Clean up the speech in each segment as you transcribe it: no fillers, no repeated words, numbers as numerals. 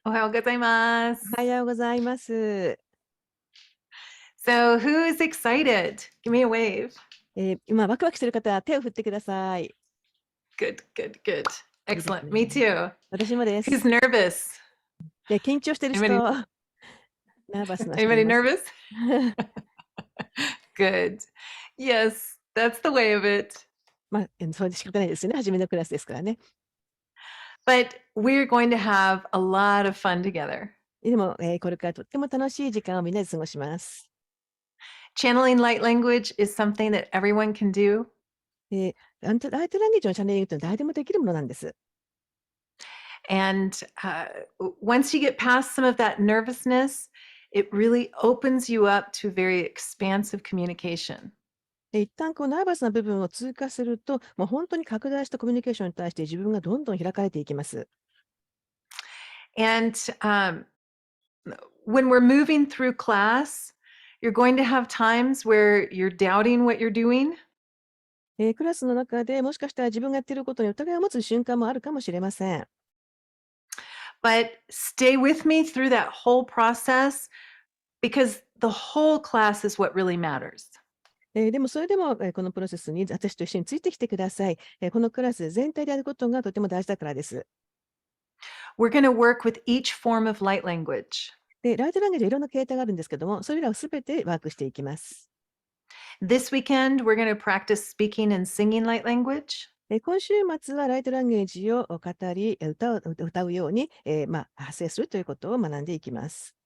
おはようございまおはす。ようございます。So, who is excited? Give me a wave. 今ワクワクしてる方は手を振ってください。Good, good, good. いいです Excellent. ね。Me too. 私もで Who's す。nervous? 緊張してる人、Anybody, ナーバスな人い anybody ます。nervous? Good. Yes, that's the way of it. そうで仕方ないですよね。初めのクラスですからね。But we're going to have a lot of fun together. でも、これからとっても楽しい時間をみんなで過ごします。Channeling light language is something that everyone can do. ライトランゲージのチャネリングというのは誰でもできるものなんです。And once you get past some of that nervousness, it really opens you up to very expansive communication. 一旦ナーバスな部分を通過すると、もう本当に拡大したコミュニケーションに対して自分がどんどん開かれていきます。And when we're moving through class, you're going to have times where you're doubting what you're doing. クラスの中でもしかしたら自分がやっていることに疑いを持つ瞬間もあるかもしれません。But stay with me through that whole process because the whole class is what really matters. でもそれでも、このプロセスに私と一緒についてきてください。このクラス全体でやることがとても大事だからです。We're going to work with each form of light language. ライトランゲージはいろんな形態があるんですけども、それらをすべてワークしていきます。This weekend, we're going to practice speaking and singing light language. 今週末はライトランゲージを語り、歌うように、発声するということを学んでいきます。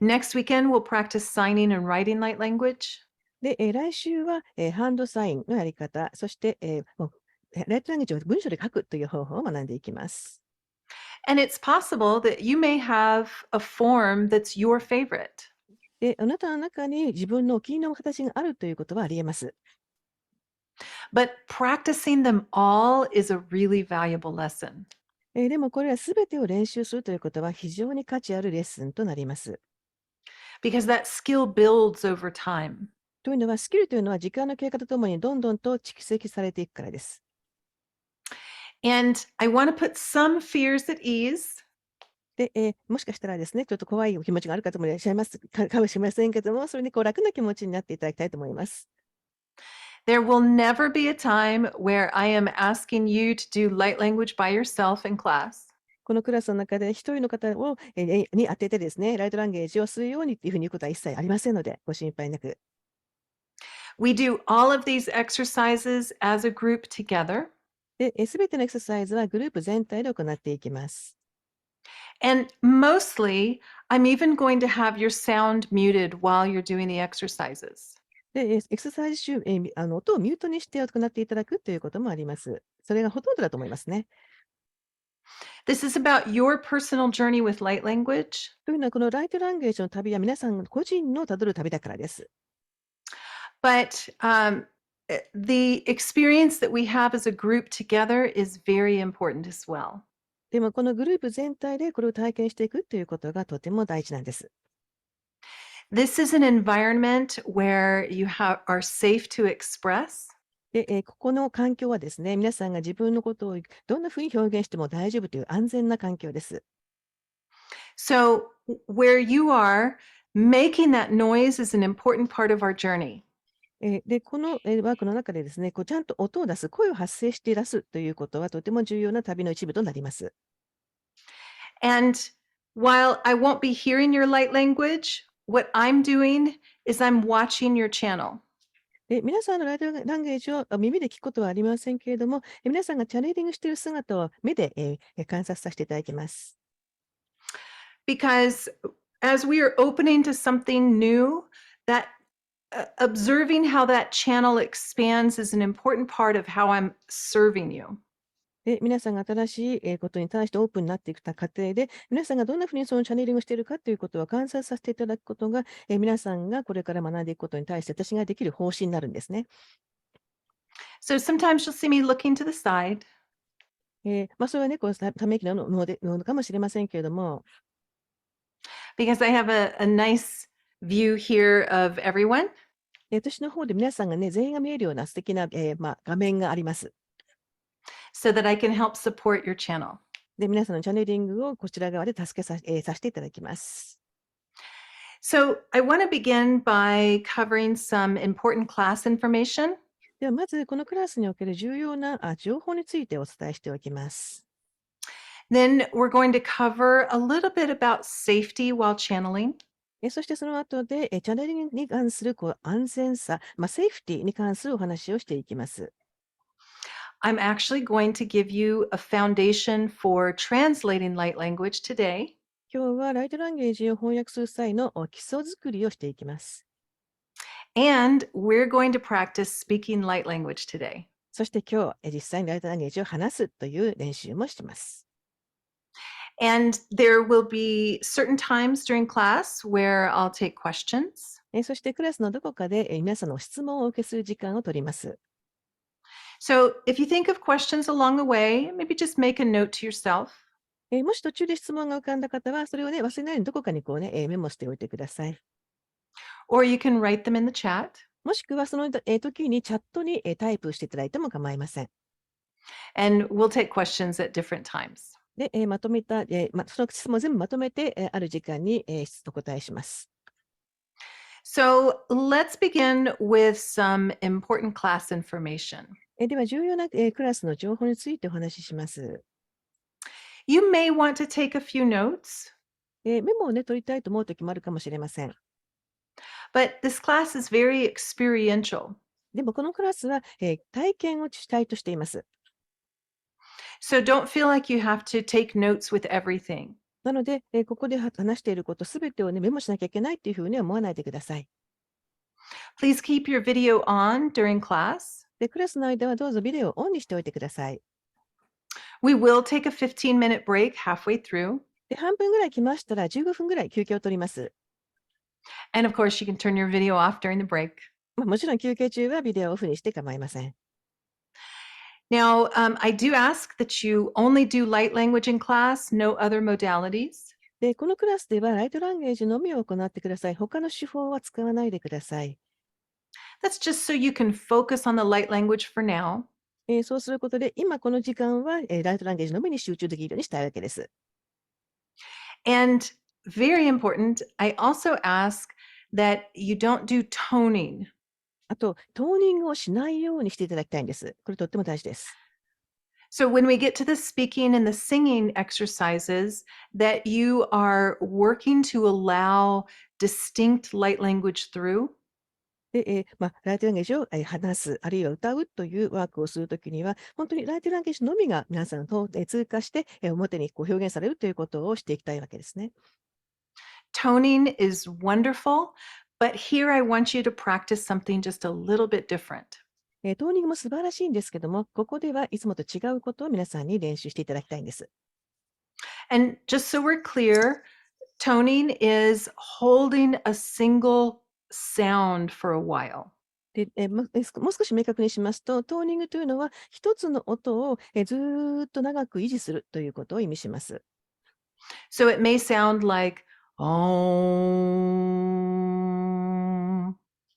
Next weekend, we'll practice signing and writing light language. 来週は、ハンドサインのやり方、そして、ライトランゲージを文章で書くという方法を学んでいきます。And it's possible that you may have a form that's your favorite. あなたの中に自分のお気に入りの形があるということはありえます。But practicing them all is a really valuable lesson. でもこれはすべてを練習するということは非常に価値あるレッスンとなります。Because that skill builds over time. というのは、スキルというのは時間の経過とともにどんどんと蓄積されていくからです。And I want to put some fears at ease. もしかしたらですね、ちょっと怖いお気持ちがある方もいらっしゃいますかもしれませんけども、それに楽な気持ちになっていただきたいと思います。There will never be a time where I am asking you to do light language by yourself in class. このクラスの中で一人の方を、に当ててですね、ライトランゲージをするようにっていうふうに言うことは一切ありませんので、ご心配なく。We do all of these exercises as a group together. すべてのエクササイズはグループ全体で行っていきます。And mostly, I'm even going to have your sound muted while you're doing the exercises. エクササイズ中、音をミュートにして行っていただくということもあります。それがほとんどだと思いますね。This is about your personal journey with light language. というのは、このライトランゲージの旅は皆さん個人のたどる旅だからです。But the experience that we have as a group together is very important as well. でも、このグループ全体でこれを体験していくということがとても大事なんです。This is an environment where you are safe to express. ここの環境はですね、皆さんが自分のことをどんなふうに表現しても大丈夫という安全な環境です。So, where you are, making that noise is an important part of our journey. この、ワークの中でですね、ちゃんと音を出す、声を発声して出すということはとても重要な旅の一部となります。And while I won't be hearing your light language, what I'm doing is I'm watching your channel. 皆さんのライトランゲージを耳で聞くことはありませんけれども、皆さんがチャネリングしている姿を目で、観察させていただきます。Because as we are opening to something new, that observing how that channel expands is an important part of how I'm serving you. 皆さんが新しいことに対してオープンになっていく過程で、皆さんがどんなふうにそのチャネリングをしているかということを観察させていただくことが、皆さんがこれから学んでいくことに対して私ができる方針になるんですね。So sometimes you'll see me looking to the side. それはね、ため息ののかもしれませんけれども、because I have a nice view here of everyone. 私の方で皆さんがね、全員が見えるような素敵な、画面があります。So that I can help support your channel. で、皆さんのチャネリングをこちら側で助けさせていただきます。So, I want to begin by covering some important class information. では、まずこのクラスにおける重要な情報についてお伝えしておきます。Then, we're going to cover a little bit about safety while channeling. そしてその後でチャネリングに関する安全さ、セーフティに関するお話をしていきます。I'm actually going to give you a foundation for translating light language today. 今日はライトランゲージを翻訳する際の基礎作りをしていきます。And we're going to practice speaking light language today. そして今日、実際にライトランゲージを話すという練習もしています。And there will be certain times during class where I'll take questions. そしてクラスのどこかで皆さんの質問をお受けする時間を取ります。So if you think of questions along the way, maybe just make a note to yourself. もし途中で質問が浮かんだ方は、それを忘れないようにどこかにメモしておいてください。Or you can write them in the chat. もしくはその時にチャットにタイプしていただいても構いません。And we'll take questions at different times. で、まとめた、その質問を全部まとめて、ある時間に、お答えします。So let's begin with some important class information. では、重要な、クラスの情報についてお話しします。You may want to take a few notes, メモを取りたいと思う時もあるかもしれません。but this class is very experiential. でも、このクラスは、体験を主体としています。So don't feel like you have to take notes with everything. なので、ここで話していることすべてをメモしなきゃいけないっていうふうには思わないでください。Please keep your video on during class. で、クラスの間はどうぞビデオをオンにしておいてください。We will take a 15-minute break halfway through. で、半分ぐらい来ましたら15分ぐらい休憩を取ります。And of course, you can turn your video off during the break. もちろん休憩中はビデオをオフにして構いません。Now, I do ask that you only do light language in class, no other modalities. で、このクラスではライトランゲージのみを行ってください。他の手法は使わないでください。That's just so you can focus on the light language for now. そうすることで、今この時間は、ライトランゲージのみに集中できるようにしたいわけです。And very important, I also ask that you don't do toning. あと、トーニングをしないようにしていただきたいんです。これとっても大事です。So when we get to the speaking and the singing exercises, that you are working to allow distinct light language through. で、ライトランゲージを話す、あるいは歌うというワークをするときには、本当にライトランゲージのみが皆さんと通過して、表に表現されるということをしていきたいわけですね。Toning is wonderful, but here I want you to practice something just a little bit different. トーニングも素晴らしいんですけども、ここではいつもと違うことを皆さんに練習していただきたいんです。And just so we're clear, toning is holding a single sound for a while. で、もう少し明確にしますと、トーニングというのは一つの音をずーっと長く維持するということを意味します。So it may sound like, oh,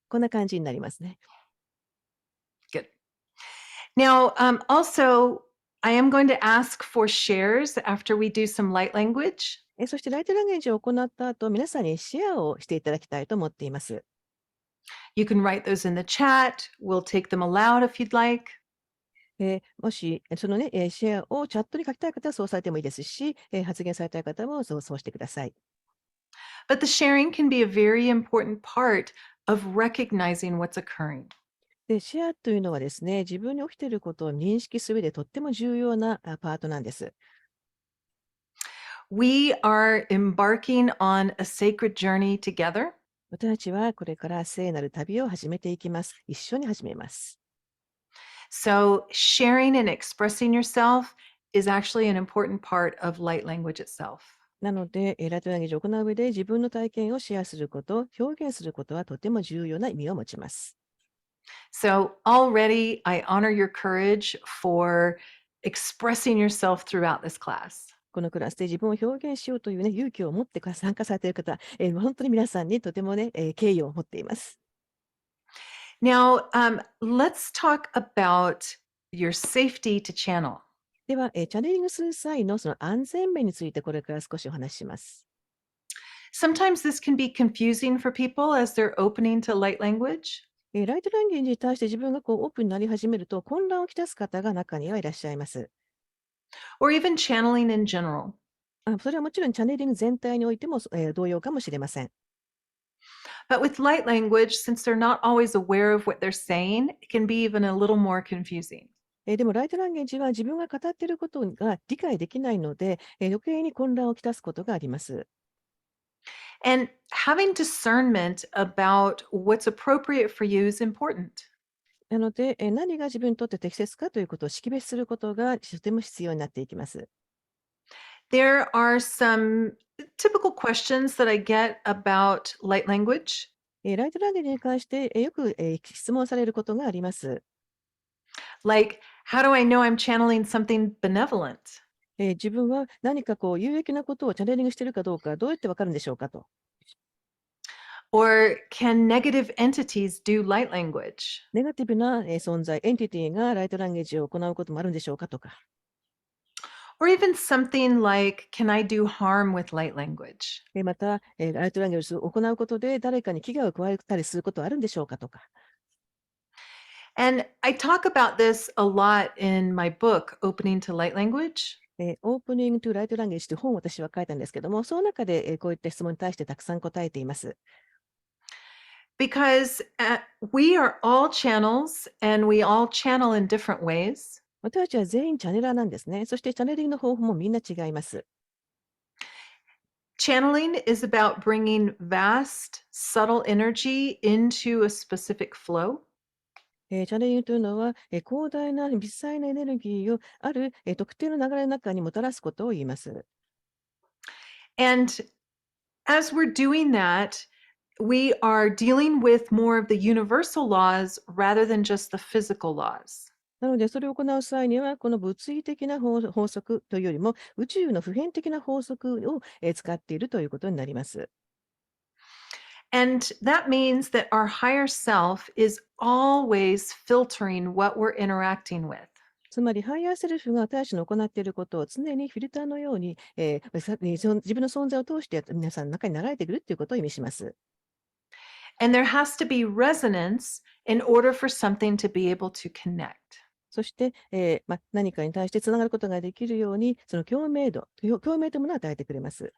こんな感じになりますね。good. Now, also, I am going to ask for shares after we do some light language. そしてライトランゲージを行った後、皆さんにシェアをしていただきたいと思っています。You can write those in the chat. We'll take them aloud if you'd like. もし、そのね、シェアをチャットに書きたい方はそうされてもいいですし、発言されたい方もそうしてください。But the sharing can be a very important part of recognizing what's occurring. で、シェアというのはですね、自分に起きていることを認識する上でとっても重要なパートなんです。We are embarking on a sacred journey together. 私たちはこれから聖なる旅を始めていきます。一緒に始めます。So, sharing and expressing yourself is actually an important part of light language itself. なので、ライトランゲージを行う上で自分の体験をシェアすること、表現することはとても重要な意味を持ちます。So, already I honor your courage for expressing yourself throughout this class. このクラスで自分を表現しようというね、勇気を持って参加されている方、本当に皆さんにとてもね、敬意を持っています。Now, let's talk about your safety to channel. では、チャネリングする際のその安全面についてこれから少しお話しします。Sometimes this can be confusing for people as they're opening to light language. ライトランゲージに対して自分がオープンになり始めると混乱をきたす方が中にはいらっしゃいます。Or even channeling in general. それはもちろんチャネリング全体においても、同様かもしれません。But with light language, since they're not always aware of what they're saying, it can be even a little more confusing. でもライトランゲージは自分が語っていることが理解できないので、余計に混乱をきたすことがあります。And having discernment about what's appropriate for you is important. なので、何が自分にとって適切かということを識別することがとても必要になっていきます。There are some typical questions that I get about light language. ライトランゲージに関して、よく、質問されることがあります。Like, how do I know I'm channeling something benevolent? 自分は何か有益なことをチャネリングしているかどうか、どうやってわかるんでしょうかと。Or can negative entities do light language? ネガティブな、存在、エンティティがライトランゲージを行うこともあるんでしょうかとか。Or even something like, can I do harm with light language? また、ライトランゲージを行うことで誰かに危害を加えたりすることはあるんでしょうかとか。And I talk about this a lot in my book, Opening to Light Language. オープニングトゥライトランゲージという本を私は書いたんですけども、その中で、こういった質問に対してたくさん答えています。Because we are all channels and we all channel in different ways. 私たちは全員チャネラーなんですね。そしてチャネリングの方法もみんな違います。Channeling is about bringing vast, subtle energy into a specific flow. チャネリングというのは、広大な微細なエネルギーをある、特定の流れの中にもたらすことを言います。And as we're doing that, we are dealing with more of the universal laws rather than just the physical laws. なので、それを行う際には、この物理的な法則というよりも、宇宙の普遍的な法則を、使っているということになります。And that means that our higher self is always filtering what we're interacting with. つまり、ハイヤーセルフが私たちの行っていることを常にフィルターのように、自分の存在を通して皆さんの中に流れてくるということを意味します。And there has to be resonance in order for something to be able to connect. そして、何かに対してつながることができるように、その共鳴度、共鳴というものを与えてくれます。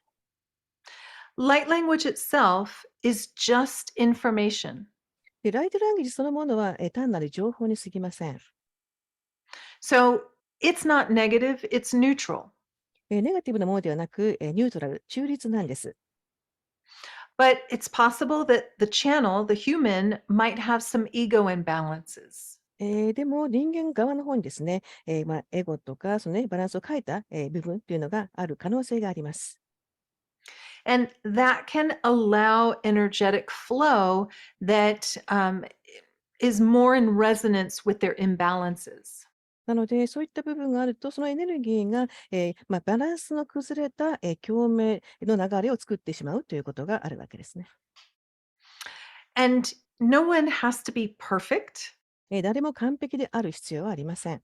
Light language itself is just information. で、ライトランゲージそのものは、単なる情報に過ぎません。So it's not negative, it's neutral. ネガティブなものではなく、ニュートラル、中立なんです。But it's possible that the channel, the human, might have some ego imbalances. でも人間側の方にですね、エゴとかその、バランスを欠いた、部分というのがある可能性があります。And that can allow energetic flow that is more in resonance with their imbalances. なので、そういった部分があると、そのエネルギーが、バランスの崩れた、共鳴の流れを作ってしまうということがあるわけですね。And no one has to be perfect, 誰も完璧である必要はありません。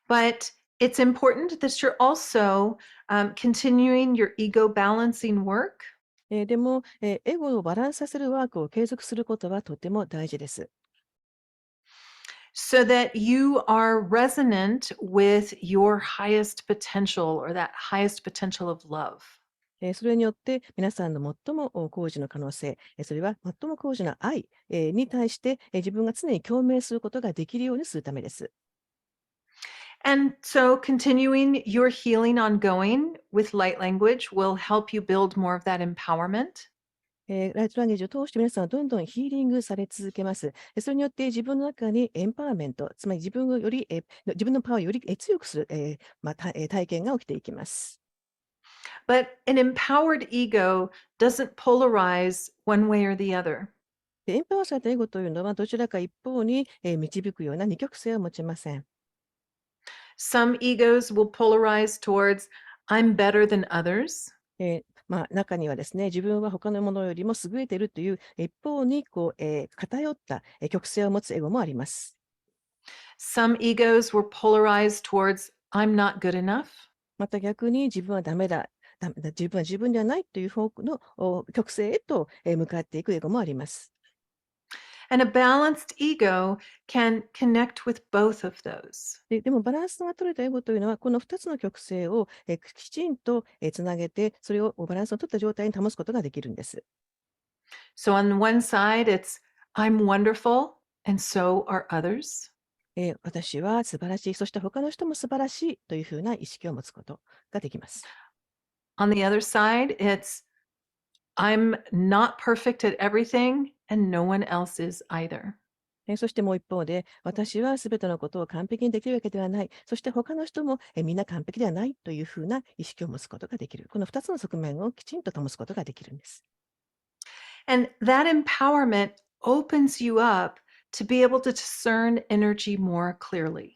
but it's important that you're also continuing your ego balancing work でも、エゴをバランスさせるワークを継続することはとても大事です。so that you are resonant with your highest potential or that highest potential of love. それによって皆さんの最も高次の可能性、それは最も高次な愛、に対して、自分が常に共鳴することができるようにするためです。And so continuing your healing ongoing with light language will help you build more of that empowerment. ライトランゲージを通して皆さんはどんどんヒーリングされ続けます。それによって自分の中にエンパワーメント、つまり自分をより、自分のパワーをより強くする、体験が起きていきます。But an empowered ego doesn't polarize one way or the other. でエンパワーされたエゴというのはどちらか一方に、導くような二極性を持ちません。Some egos will polarize towards, I'm better than others. 中にはですね、自分は他のものよりも優れているという一方に偏った、極性を持つエゴもあります。Some egos will polarize towards, I'm not good enough. また逆に自分はダメだ、自分は自分ではないという方の極性へと向かっていくエゴもあります。And a balanced ego can connect with both of those. でもバランスが取れたエゴというのは、この2つの極性をきちんとつなげて、それをバランスを取った状態に保つことができるんです。So on one side, it's I'm wonderful, and so are others. 私は素晴らしい、そして他の人も素晴らしいというふうな意識を持つことができます。On the other side, it's I'm not perfect at everything, and no one else is either. そしてもう一方で、私はすべてのことを完璧にできるわけではない。そして他の人もみんな完璧ではないというふうな意識を持つことができる。この2つの側面をきちんと保つことができるんです。And that empowerment opens you up to be able to discern energy more clearly.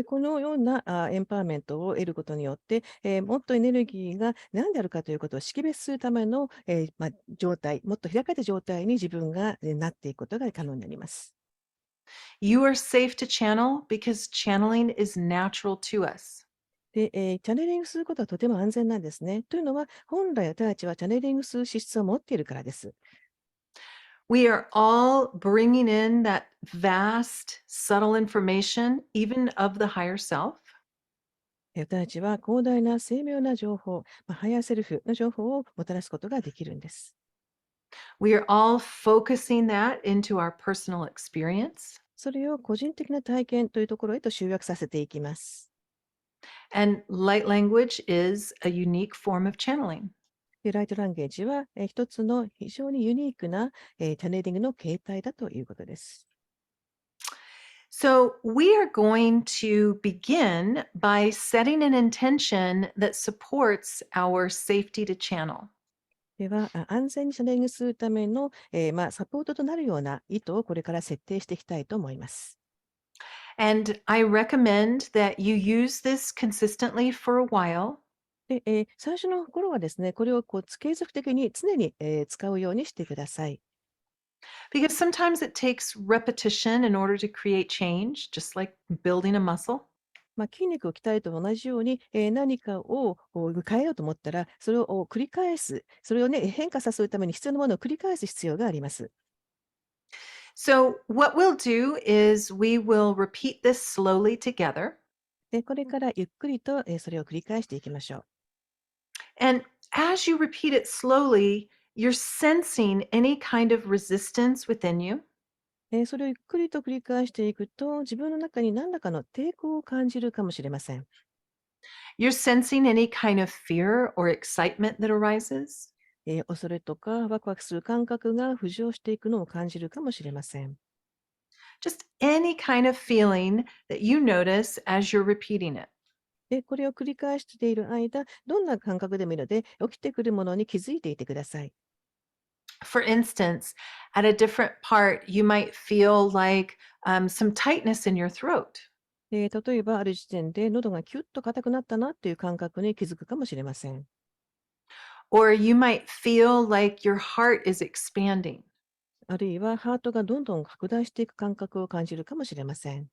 このようなエンパワーメントを得ることによって、もっとエネルギーが何であるかということを識別するための、状態、もっと開かれた状態に自分がなっていくことが可能になります。You are safe to channel because channeling is natural to us. チャネリングすることはとても安全なんですね。というのは、本来私たちはチャネリングする資質を持っているからです。We are all bringing in that vast, subtle information, even of the higher self. 私たちは広大な精妙な情報、ハイヤーセルフの情報をもたらすことができるんです。We are all focusing that into our personal experience. それを個人的な体験というところへと集約させていきます。And light language is a unique form of channeling. ライトランゲージは一つの非常にユニークなチャネリングの形態だということです。So, we are going to begin by setting an intention that supports our safety to channel. では、安全にチャネリングするための、サポートとなるような意図をこれから設定していきたいと思います。And I recommend that you use this consistently for a while. 最初の頃はですね、これを継続的に常に、使うようにしてください。Because sometimes it takes repetition in order to create change, just like building a muscle. 筋肉を鍛えると同じように、何かを変えようと思ったら、それを繰り返す、それをね、変化させるために必要なものを繰り返す必要があります。So, what we'll do is we will repeat this slowly together. これからゆっくりと、それを繰り返していきましょう。And as you repeat it slowly, you're sensing any kind of resistance within you. それをゆっくりと繰り返していくと、自分の中に何らかの抵抗を感じるかもしれません。You're sensing any kind of fear or excitement that arises. 恐れとかワクワクする感覚が浮上していくのを感じるかもしれません。Just any kind of feeling that you notice as you're repeating it. これを繰り返している間、どんな感覚でもいいので、起きてくるものに気づいていてください。For instance, at a different part, you might feel like some tightness in your throat, 例えば、ある時点で喉がキュッと硬くなったなっていう感覚に気づくかもしれません。or you might feel like your heart is expanding. あるいは、ハートがどんどん拡大していく感覚を感じるかもしれません。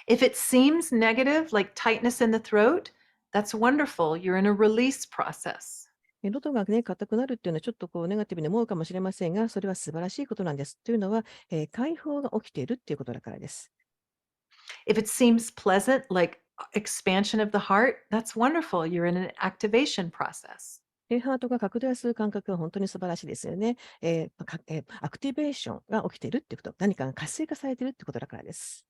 If it seems negative, like tightness in the throat, that's wonderful. You're in a release process. 喉がね、硬くなるっていうのはちょっとネガティブに思うかもしれませんが、それは素晴らしいことなんです。というのは、解放が起きているっていうことだからです。If it seems pleasant, like expansion of the heart, that's wonderful. You're in an activation process. ハートが拡大する感覚は本当に素晴らしいですよね。アクティベーションが起きているっていうこと、何かが活性化されているってことだからです。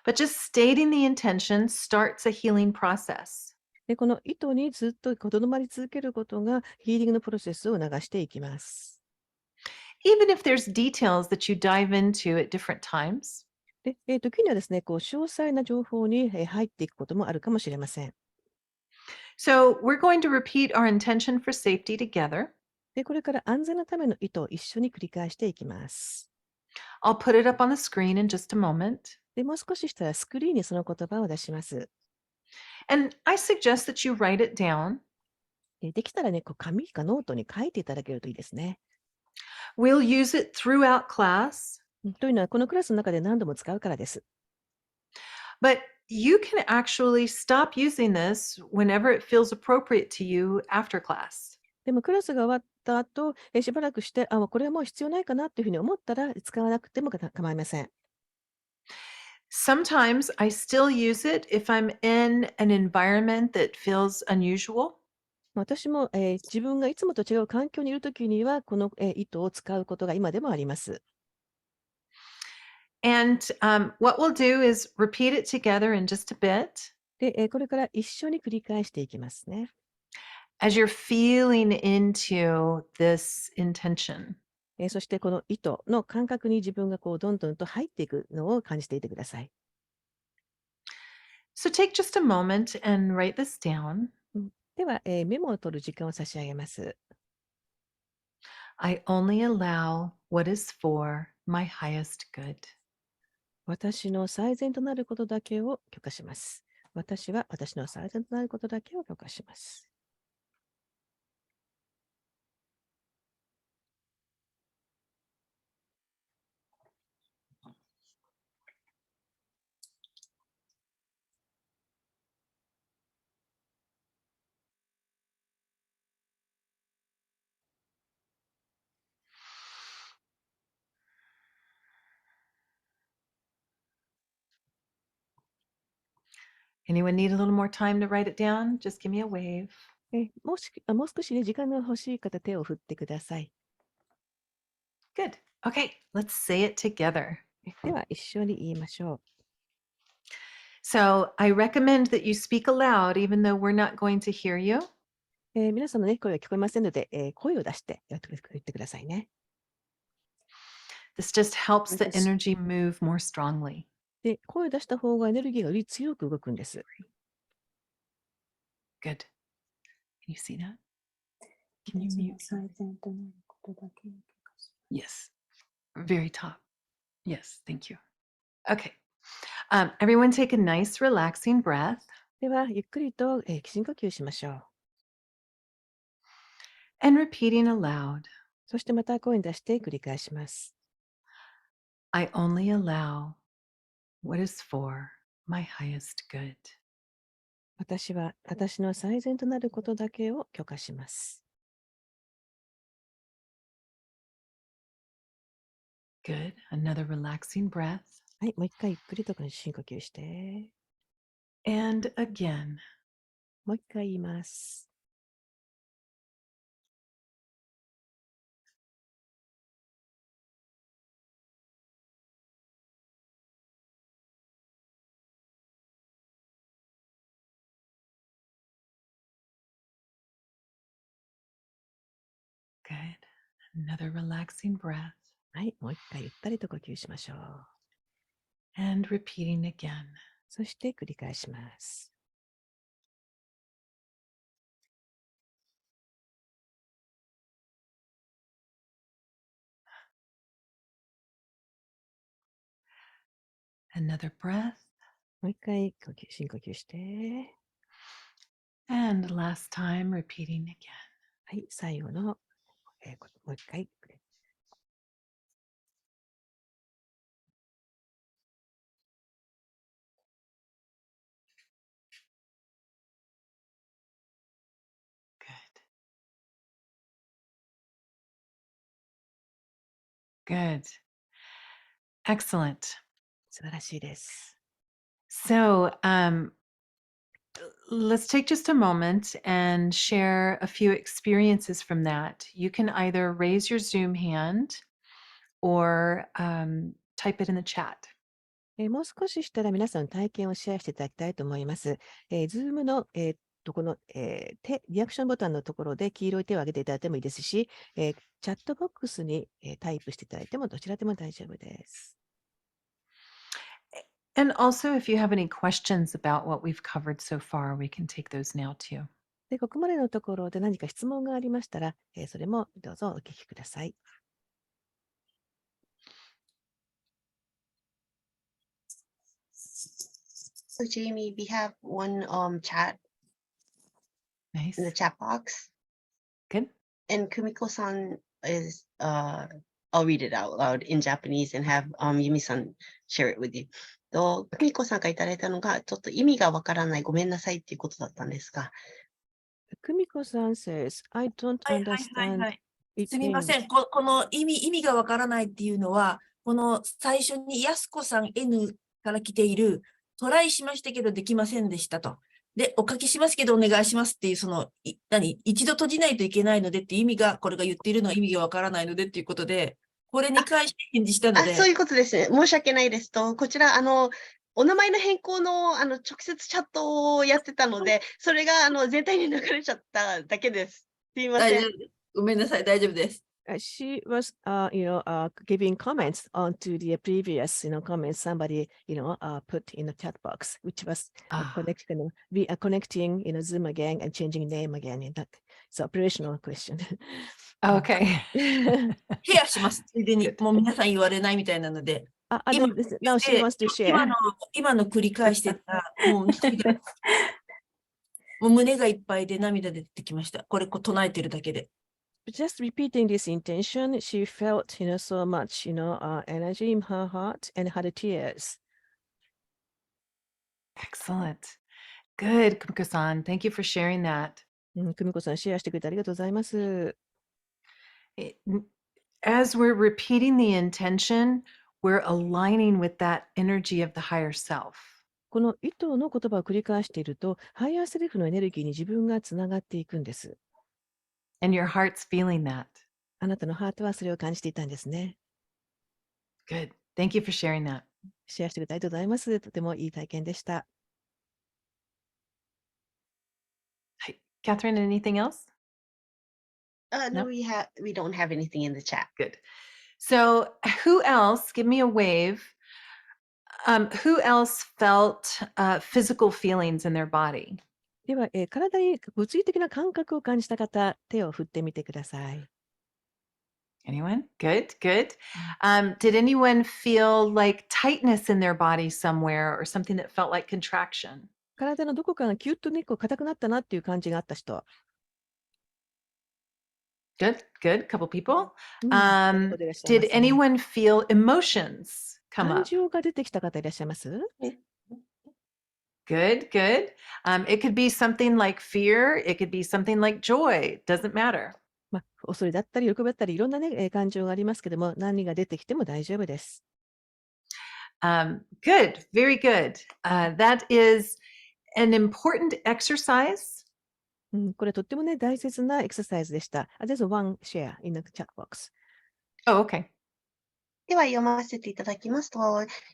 But just stating the intention starts a healing process. この意図にずっととどまり続けることがヒーリングのプロセスを促していきます。Even if there's details that you dive into at different times. 時にはですね、詳細な情報に入っていくこともあるかもしれません。So we're going to repeat our intention for safety together. これから安全のための意図を一緒に繰り返していきます。I'll put it up on the screen in just a moment. もう少ししたらスクリーンにその言葉を出します。And I suggest that you write it down. できたらね、紙かノートに書いていただけるといいですね。We'll use it throughout class. というのは、このクラスの中で何度も使うからです。But you can actually stop using this whenever it feels appropriate to you after class. でもクラスが終わった後、しばらくして、これはもう必要ないかなというふうに思ったら、使わなくても構いません。Sometimes I still use it if I'm in an environment that feels unusual. 私も、自分がいつもと違う環境にいるときには、この、糸を使うことが今でもあります。And what we'll do is repeat it together in just a bit で、これから一緒に繰り返していきますね。as you're feeling into this intention. そしてこの糸の感覚に自分がこうどんどんと入っていくのを感じていてください。So take just a moment and write this down. では、メモを取る時間を差し上げます。I only allow what is for my highest good. 私の最善となることだけを許可します。私は私の最善となることだけを許可します。Anyone need a little more time to write it down? Just give me a wave. もう少しね、時間が欲しい方、手を振ってください。Good. Okay, let's say it together. では、一緒に言いましょう。So I recommend that you speak aloud, even though we're not going to hear you. 皆さんの、ね、声は聞こえませんので、声を出して言ってくださいね。This just helps the Yes. energy move more strongly. で、声を出した方がエネルギーがより強く動くんです。Good. Can you see that? Can you mute? Yes. Very top. Yes, thank you. Okay. Everyone take a nice relaxing breath では、ゆっくりと、深呼吸しましょう。and repeating aloud. そしてまた声に出して繰り返します。I only allow what is for my highest good. 私は私の最善となることだけを許可します。Good. Another relaxing breath. はい、もう一回ゆっくりと深呼吸して、And again. もう一回言います。Good. Another relaxing breath. はい、もう一回ゆったりと呼吸しましょう。And repeating again. そして繰り返します。Another breath. もう一回深呼吸して、And last time, repeating again. はい、最後の、もう一回。Good. Excellent. 素晴らしいです。So, let's take just a moment and share a few experiences from that. You can either raise your Zoom hand or type it in the chat. もう少ししたら皆さんの体験をシェアしていただきたいと思います。Zoom の、この、リアクションボタンのところで黄色い手を挙げていただいてもいいですし、チャットボックスに、タイプしていただいてもどちらでも大丈夫です。And also, if you have any questions about what we've covered so far, we can take those now too. で、ここまでのところで何か質問がありましたら、それもどうぞお聞きください。So Jamie, we have one chat Nice. in the chat box, Good. and Kumiko-san is I'll read it out loud in Japanese and have Yumi-san share it with you. 久美子さんからいただいたのが、ちょっと意味がわからない、ごめんなさいっていうことだったんですが。久美子さん says, I don't はいはいはい understand はい。 it すみませ means. ん。この意味がわからないっていうのは、この最初にやすこさん N から来ている、トライしましたけどできませんでしたと。で、お書きしますけどお願いしますっていう、一度閉じないといけないのでっていう意味が、これが言っているのは意味がわからないのでっていうことで、これに関して返事したので。そういうことですね。申し訳ないですと、こちら、お名前の変更の、直接チャットをやってたので、それが、全体に流れちゃっただけです。すいません。ごめんなさい、大丈夫です。She was, giving comments onto the previous, comments somebody, put in the chat box, which was we are connecting, Zoom again and changing name again. It's an operational question. Okay. ケアします。ついでに、もう皆さん言われないみたいなので。Now she wants to share. 今の繰り返してたら、もう胸がいっぱいで涙出てきました。これ唱えてるだけで。Just repeating this intention, she felt, so much, energy in her heart and had tears. Excellent. Good, Kumiko-san. Thank you for sharing that. 久美子さん、シェアしてくれてありがとうございます。As we're repeating the intention, we're aligning with that energy of the higher self. この意図の言葉を繰り返していると、ハイヤーセルフのエネルギーに自分がつながっていくんです。And your heart's feeling that. あなたのハートはそれを感じていたんですね。Good. Thank you for sharing that. シェアしてくれてありがとうございます。とてもいい体験でした。Catherine, anything else? No, we don't have anything in the chat. Good. So who else, give me a wave, who else felt physical feelings in their body? では、体に物理的な感覚を感じた方、手を振ってみてください。Anyone? Good, good. Did anyone feel like tightness in their body somewhere or something that felt like contraction? 体のどこかがキュッと硬くなったなっていう感じがあった人。Good, good. Couple people. いらっしゃいま Did すね anyone feel emotions come 感 up? 情が出てきた方いらっしゃいます？ Good, good. It could be something like fear. It could be something like joy. Doesn't matter. 恐れだったり、喜びだったり、いろんな感情がありますけども、何が出てきても大丈夫です。Good, very good. That is an important exercise. これとっても大切なエクササイズでした。There's one share in the chat box. Oh, okay. では読ませていただきますと、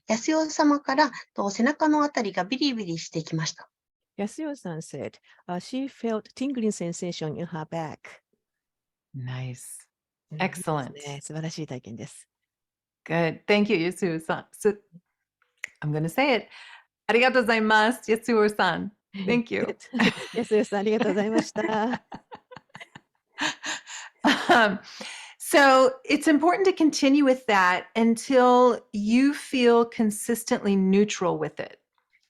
安代様から背中のあたりがビリビリしてきました。安代さん said, she felt tingling sensation in her back. Nice. いい Excellent. ですね。素晴らしい体験です。Good. Thank you, Yasuo-san. I'm going to say it. ありがとうございます、Yasuo-san. Thank you. 安代さん、ありがとうございました。So it's important to continue with that until you feel consistently neutral with it.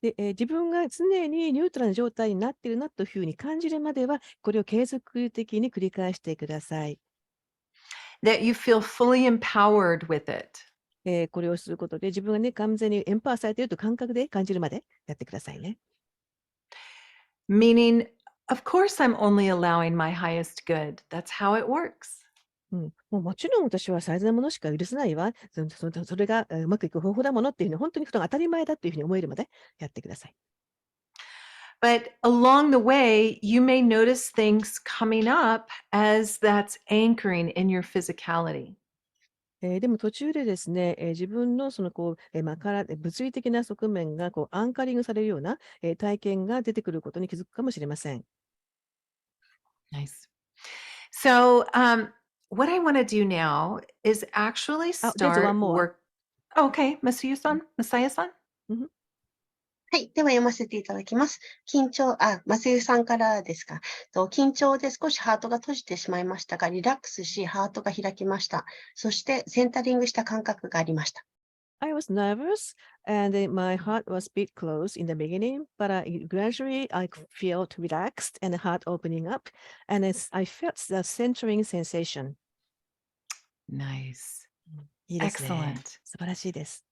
で自分が常にニュートラルな状態になっているなというふうに感じるまでは、これを継続的に繰り返してください。That you feel fully empowered with it. これをすることで、自分が完全にエンパワーされていると感覚で感じるまでやってくださいね。Meaning, of course, I'm only allowing my highest good. That's how it works. もうもちろん私は最善なものしか許せないわ。それがうまくいく方法だものっていうふうに、本当に当たり前だっていうふうに思えるまでやってください。But along the way, you may notice things coming up as that's anchoring in your physicality. でも途中でですね、自分の物理的な側面がアンカリングされるような、体験が出てくることに気づくかもしれません。Nice. So, what I want to do now is actually there's start one more. work. Oh, okay, Messiah-san. はい。では読ませていただきます。マセユさんからですか。緊張で少しハートが閉じてしまいましたが、リラックスし、ハートが開きました。そして、センタリングした感覚がありました。I was nervous and my heart was a bit closed in the beginning, but gradually I felt relaxed and the heart opening up, and I felt the centering sensation. Nice. いいですね。 Excellent. 素晴らしいです。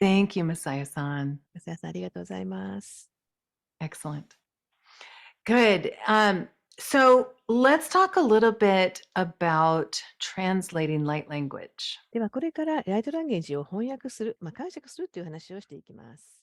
Thank you, Masaya-san. マサヤさん、ありがとうございます。 Excellent. Good. So let's talk a little bit about translating light language. では、これからライトランゲージを翻訳する、解釈するという話をしていきます。